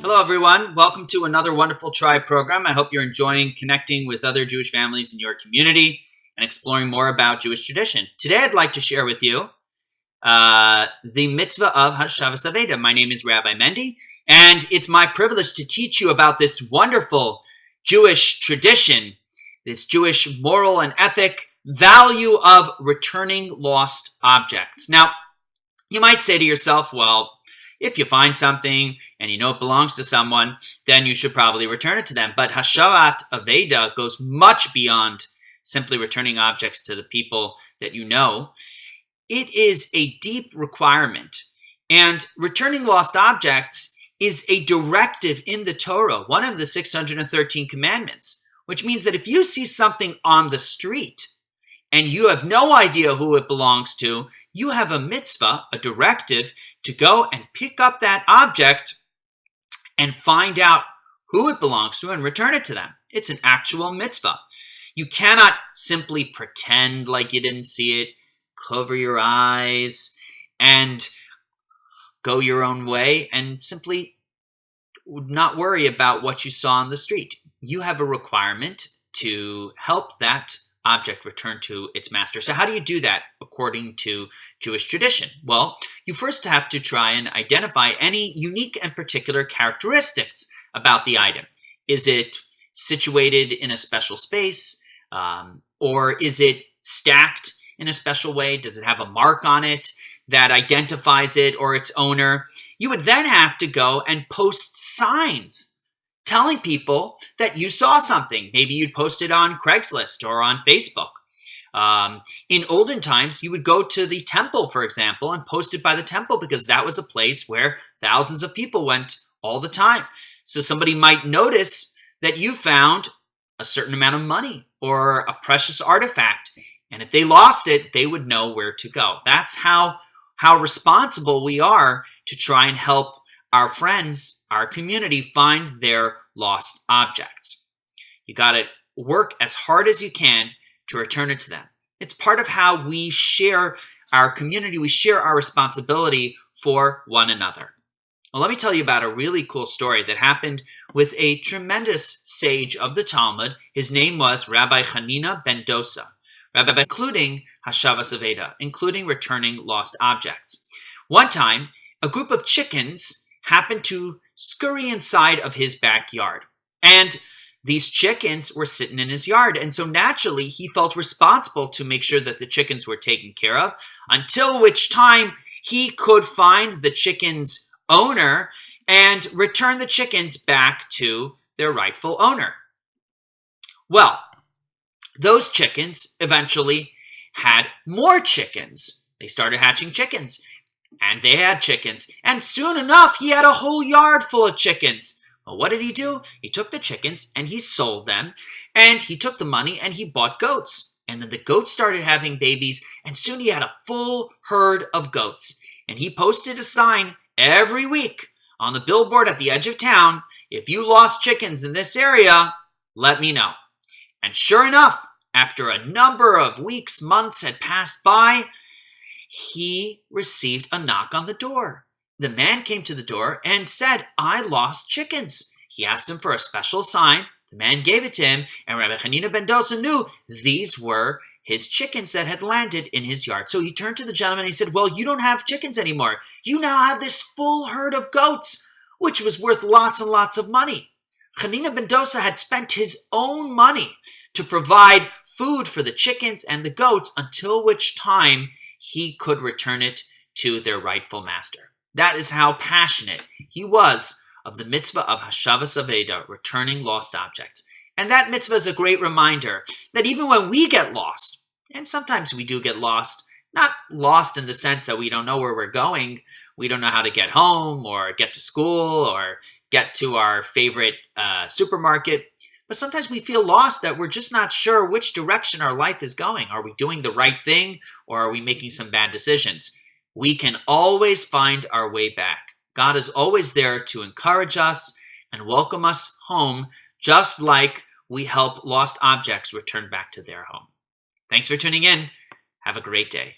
Hello, everyone. Welcome to another wonderful Tribe program. I hope you're enjoying connecting with other Jewish families in your community and exploring more about Jewish tradition. Today, I'd like to share with you the mitzvah of Hashovas Aveida. My name is Rabbi Mendy, and it's my privilege to teach you about this wonderful Jewish tradition, this Jewish moral and ethic value of returning lost objects. Now, you might say to yourself, well, if you find something and you know it belongs to someone, then you should probably return it to them. But Hashovas Aveida goes much beyond simply returning objects to the people that you know. It is a deep requirement. And returning lost objects is a directive in the Torah, one of the 613 commandments, which means that if you see something on the street and you have no idea who it belongs to, you have a mitzvah, a directive, to go and pick up that object and find out who it belongs to and return it to them. It's an actual mitzvah. You cannot simply pretend like you didn't see it, cover your eyes, and go your own way and simply not worry about what you saw on the street. You have a requirement to help that object return to its master. So how do you do that according to Jewish tradition? Well, you first have to try and identify any unique and particular characteristics about the item. Is it situated in a special space? Or is it stacked in a special way? Does it have a mark on it that identifies it or its owner? You would then have to go and post signs telling people that you saw something. Maybe you'd post it on Craigslist or on Facebook. In olden times, you would go to the temple, for example, and post it by the temple because that was a place where thousands of people went all the time. So somebody might notice that you found a certain amount of money or a precious artifact. And if they lost it, they would know where to go. That's how responsible we are to try and help our friends, our community, find their lost objects. You got to work as hard as you can to return it to them. It's part of how we share our community. We share our responsibility for one another. Well, let me tell you about a really cool story that happened with a tremendous sage of the Talmud. His name was Rabbi Hanina ben Dosa, including Hashovas Aveida, including returning lost objects. One time, a group of chickens happened to scurry inside of his backyard. And these chickens were sitting in his yard. And so naturally, he felt responsible to make sure that the chickens were taken care of, until which time he could find the chickens' owner and return the chickens back to their rightful owner. Well, those chickens eventually had more chickens. They started hatching chickens. And they had chickens. And soon enough, he had a whole yard full of chickens. Well, what did he do? He took the chickens and he sold them. And he took the money and he bought goats. And then the goats started having babies. And soon he had a full herd of goats. And he posted a sign every week on the billboard at the edge of town. If you lost chickens in this area, let me know. And sure enough, after a number of weeks, months had passed by, he received a knock on the door. The man came to the door and said, I lost chickens. He asked him for a special sign. The man gave it to him, and Rabbi Hanina ben Dosa knew these were his chickens that had landed in his yard. So he turned to the gentleman and he said, well, you don't have chickens anymore. You now have this full herd of goats, which was worth lots and lots of money. Hanina ben Dosa had spent his own money to provide food for the chickens and the goats, until which time he could return it to their rightful master. That is how passionate he was of the mitzvah of Hashovas Aveida, returning lost objects. And that mitzvah is a great reminder that even when we get lost, and sometimes we do get lost, not lost in the sense that we don't know where we're going, we don't know how to get home or get to school or get to our favorite supermarket, but sometimes we feel lost, that we're just not sure which direction our life is going. Are we doing the right thing, or are we making some bad decisions? We can always find our way back. God is always there to encourage us and welcome us home, just like we help lost objects return back to their home. Thanks for tuning in. Have a great day.